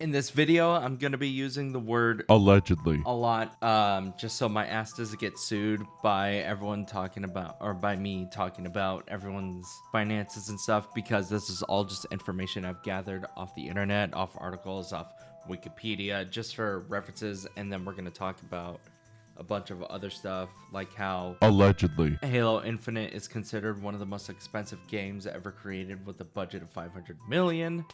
In this video, I'm going to be using the word allegedly a lot, just so my ass doesn't get sued by everyone talking about, or by me talking about everyone's finances and stuff, because this is all just information I've gathered off the internet, off articles, off Wikipedia, just for references, and then we're going to talk about a bunch of other stuff, like how allegedly Halo Infinite is considered one of the most expensive games ever created with a budget of 500 million.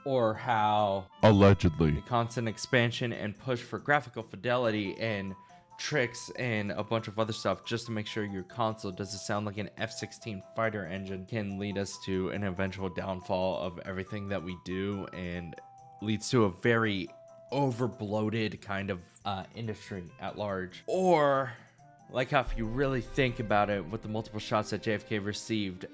Or how allegedly the constant expansion and push for graphical fidelity and tricks and a bunch of other stuff just to make sure your console doesn't sound like an F-16 fighter engine can lead us to an eventual downfall of everything that we do and leads to a very overbloated kind of industry at large. Or like how if you really think about it, with the multiple shots that JFK received,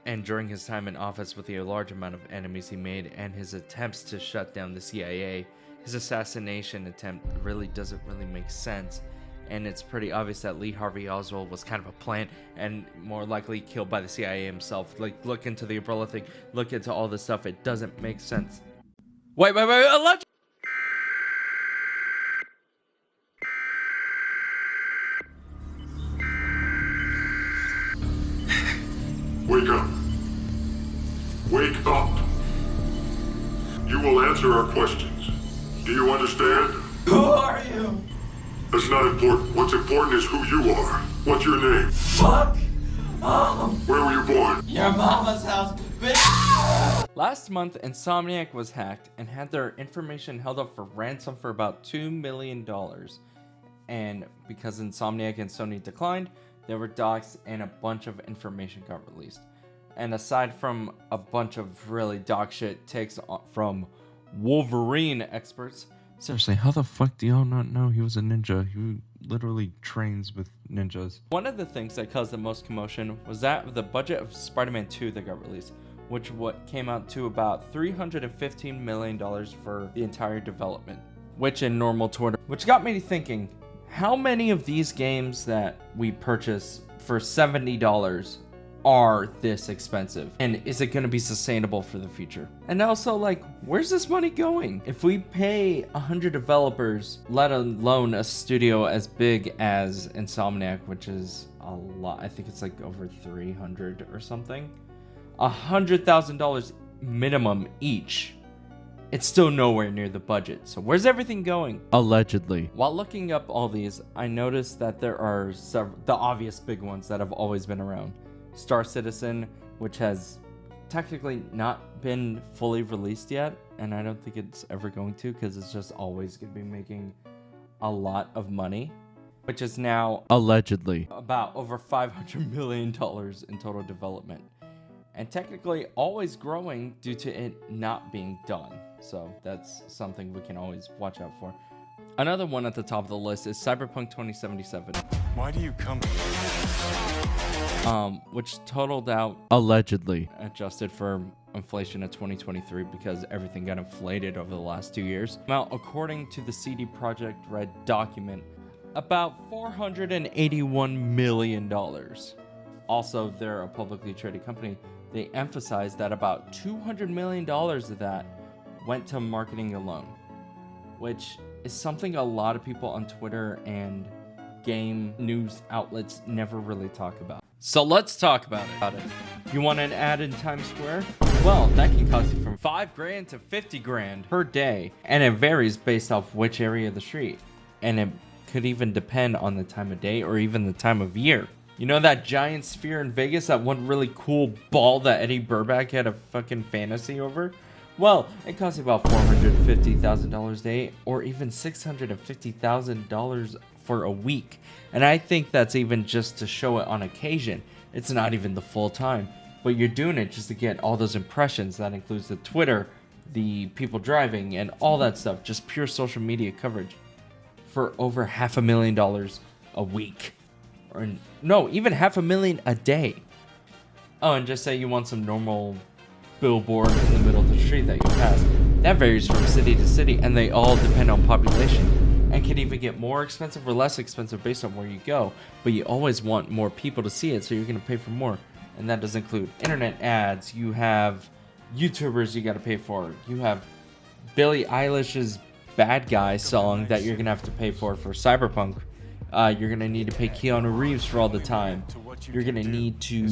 and during his time in office with the large amount of enemies he made and his attempts to shut down the CIA, his assassination attempt really doesn't really make sense. And it's pretty obvious that Lee Harvey Oswald was kind of a plant and more likely killed by the CIA himself. Like, look into the umbrella thing, look into all this stuff. It doesn't make sense. Wait, alleged. Wake up. Wake up. You will answer our questions. Do you understand? Who are you? That's not important. What's important is who you are. What's your name? Fuck! Where were you born? Your mama's house, bitch! Last month, Insomniac was hacked and had their information held up for ransom for about $2 million. And because Insomniac and Sony declined, there were docs and a bunch of information got released. And aside from a bunch of really dog shit takes from Wolverine experts, seriously, how the fuck do y'all not know he was a ninja? He literally trains with ninjas. One of the things that caused the most commotion was that of the budget of Spider-Man 2 that got released, which came out to about $315 million for the entire development, which in normal Twitter, which got me thinking, how many of these games that we purchase for $70 are this expensive? And is it going to be sustainable for the future? And also, like, where's this money going? If we pay 100 developers, let alone a studio as big as Insomniac, which is a lot, I think it's like over 300 or something, $100,000 minimum each, it's still nowhere near the budget. So where's everything going? Allegedly. While looking up all these, I noticed that there are the obvious big ones that have always been around. Star Citizen, which has technically not been fully released yet, and I don't think it's ever going to, because it's just always going to be making a lot of money, which is now allegedly about over $500 million in total development, and technically always growing due to it not being done. So that's something we can always watch out for. Another one at the top of the list is Cyberpunk 2077. Why do you come? Which totaled out, allegedly, adjusted for inflation of 2023 because everything got inflated over the last 2 years. Now, according to the CD Projekt Red document, about $481 million. Also, they're a publicly traded company. They emphasized that about $200 million of that went to marketing alone, which is something a lot of people on Twitter and game news outlets never really talk about. So let's talk about it. You want an ad in Times Square? Well, that can cost you from $5,000 to $50,000 per day, and it varies based off which area of the street, and it could even depend on the time of day or even the time of year. You know that giant sphere in Vegas, that one really cool ball that Eddie Burback had a fucking fantasy over? Well, it costs you about $450,000 a day, or even $650,000 for a week. And I think that's even just to show it on occasion. It's not even the full time, but you're doing it just to get all those impressions. That includes the Twitter, the people driving, and all that stuff. Just pure social media coverage for over $500,000 a week. Or no, even $500,000 a day. Oh, and just say you want some normal billboard in the middle of the street that you pass. That varies from city to city, and they all depend on population, and can even get more expensive or less expensive based on where you go. But you always want more people to see it, so you're going to pay for more. And that does include internet ads. You have YouTubers you got to pay for. You have Billie Eilish's Bad Guy song that you're gonna have to pay for Cyberpunk. You're gonna need to pay Keanu Reeves for all the time. You're gonna need to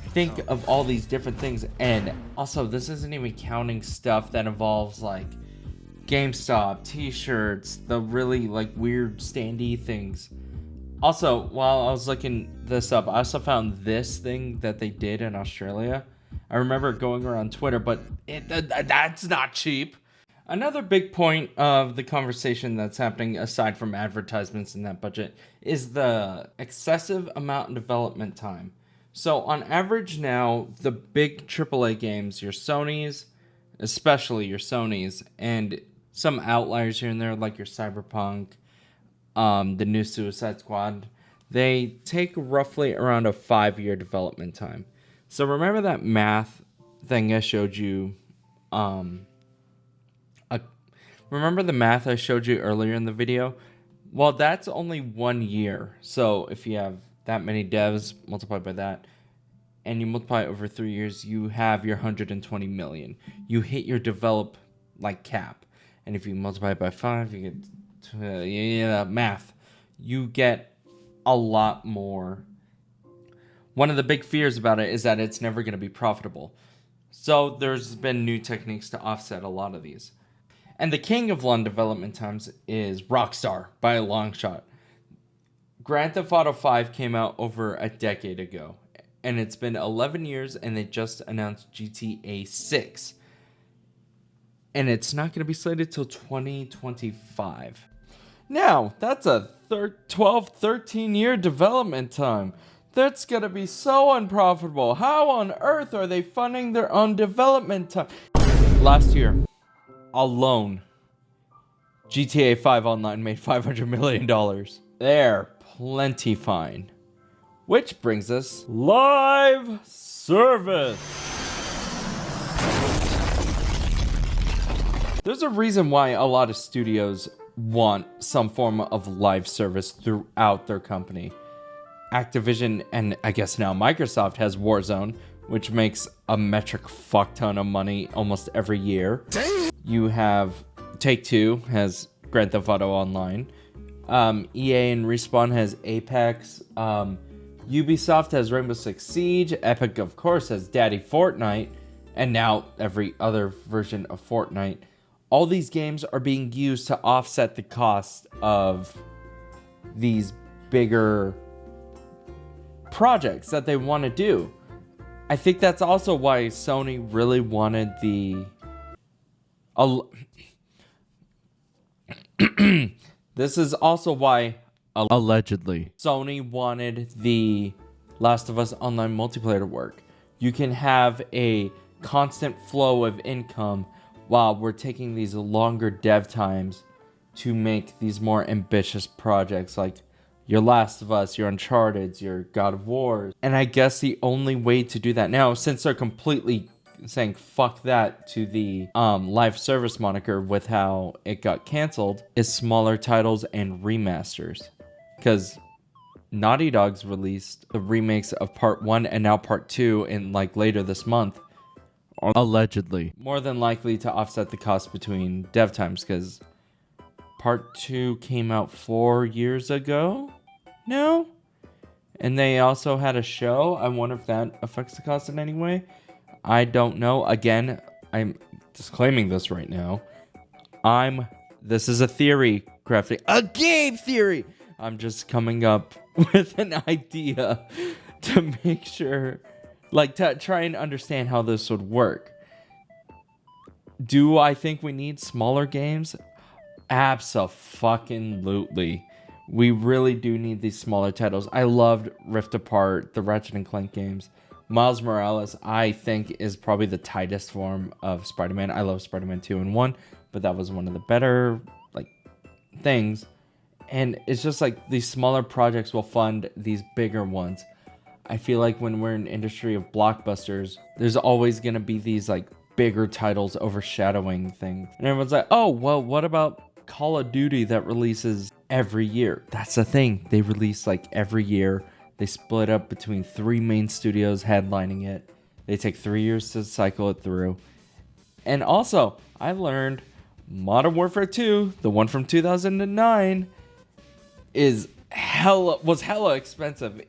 think of all these different things. And also, this isn't even counting stuff that involves like GameStop, t-shirts, the really like weird standee things. Also, while I was looking this up, I also found this thing that they did in Australia. I remember going around Twitter, but that's not cheap. Another big point of the conversation that's happening, aside from advertisements in that budget, is the excessive amount of development time. So on average now, the big AAA games, your Sonys, especially your Sonys, and some outliers here and there like your Cyberpunk, the new Suicide Squad, they take roughly around a 5-year development time. So remember that math thing I showed you, remember the math I showed you earlier in the video? Well, that's only 1 year. So if you have that many devs multiplied by that, and you multiply it over 3 years, you have your 120 million. You hit your develop like cap. And if you multiply it by 5, you get math. You get a lot more. One of the big fears about it is that it's never going to be profitable. So there's been new techniques to offset a lot of these. And the king of long development times is Rockstar by a long shot. Grand Theft Auto 5 came out over a decade ago. And it's been 11 years and they just announced GTA 6. And it's not going to be slated till 2025. Now, that's a 13-year development time. That's going to be so unprofitable. How on earth are they funding their own development time? Last year alone, GTA 5 Online made $500 million. They're plenty fine. Which brings us live service. There's a reason why a lot of studios want some form of live service throughout their company. Activision and I guess now Microsoft has Warzone, which makes a metric fuck ton of money almost every year. You have Take-Two has Grand Theft Auto Online. EA and Respawn has Apex. Ubisoft has Rainbow Six Siege. Epic, of course, has Daddy Fortnite. And now every other version of Fortnite. All these games are being used to offset the cost of these bigger projects that they want to do. I think that's also why Sony really wanted the... This is also why, allegedly, Sony wanted the Last of Us Online multiplayer to work. You can have a constant flow of income while we're taking these longer dev times to make these more ambitious projects like your Last of Us, your Uncharted, your God of War. And I guess the only way to do that now, since they're completely saying fuck that to the live service moniker with how it got canceled, is smaller titles and remasters. Because Naughty Dog's released the remakes of Part 1 and now Part 2 in like later this month. Allegedly. More than likely to offset the cost between dev times, because Part 2 came out 4 years ago? No? And they also had a show. I wonder if that affects the cost in any way. I don't know. Again, I'm disclaiming this right now. This is a theory crafting. A game theory! I'm just coming up with an idea to make sure, like, to try and understand how this would work. Do I think we need smaller games? Abso-fucking-lutely. We really do need these smaller titles. I loved Rift Apart, the Ratchet and Clank games. Miles Morales, I think, is probably the tightest form of Spider-Man. I love Spider-Man 2 and 1, but that was one of the better, like, things. And it's just like these smaller projects will fund these bigger ones. I feel like when we're in an industry of blockbusters, there's always going to be these, like, bigger titles overshadowing things. And everyone's like, oh, well, what about Call of Duty that releases every year? That's the thing. They release, like, every year. They split up between 3 main studios headlining it. They take 3 years to cycle it through. And also, I learned Modern Warfare 2, the one from 2009, was hella expensive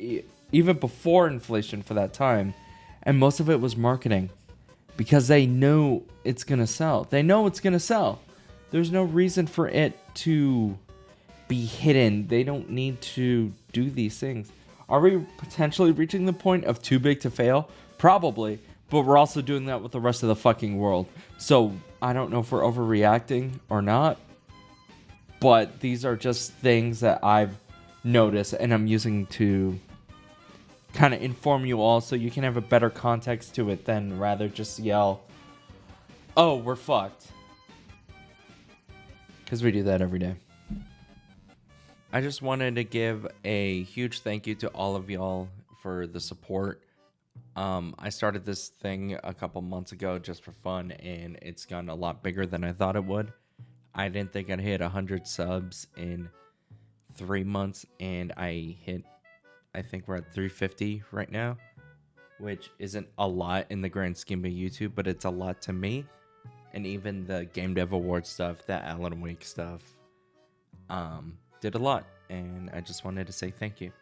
even before inflation for that time, and most of it was marketing because they know it's gonna sell. They know it's gonna sell. There's no reason for it to be hidden. They don't need to do these things. Are we potentially reaching the point of too big to fail? Probably, but we're also doing that with the rest of the fucking world. So I don't know if we're overreacting or not, but these are just things that I've noticed and I'm using to kind of inform you all so you can have a better context to it than rather just yell, oh, we're fucked. Because we do that every day. I just wanted to give a huge thank you to all of y'all for the support. I started this thing a couple months ago just for fun, and it's gotten a lot bigger than I thought it would. I didn't think I'd hit 100 subs in 3 months, and I think we're at 350 right now, which isn't a lot in the grand scheme of YouTube, but it's a lot to me. And even the Game Dev Award stuff, that Alan Wake stuff, did a lot, and I just wanted to say thank you.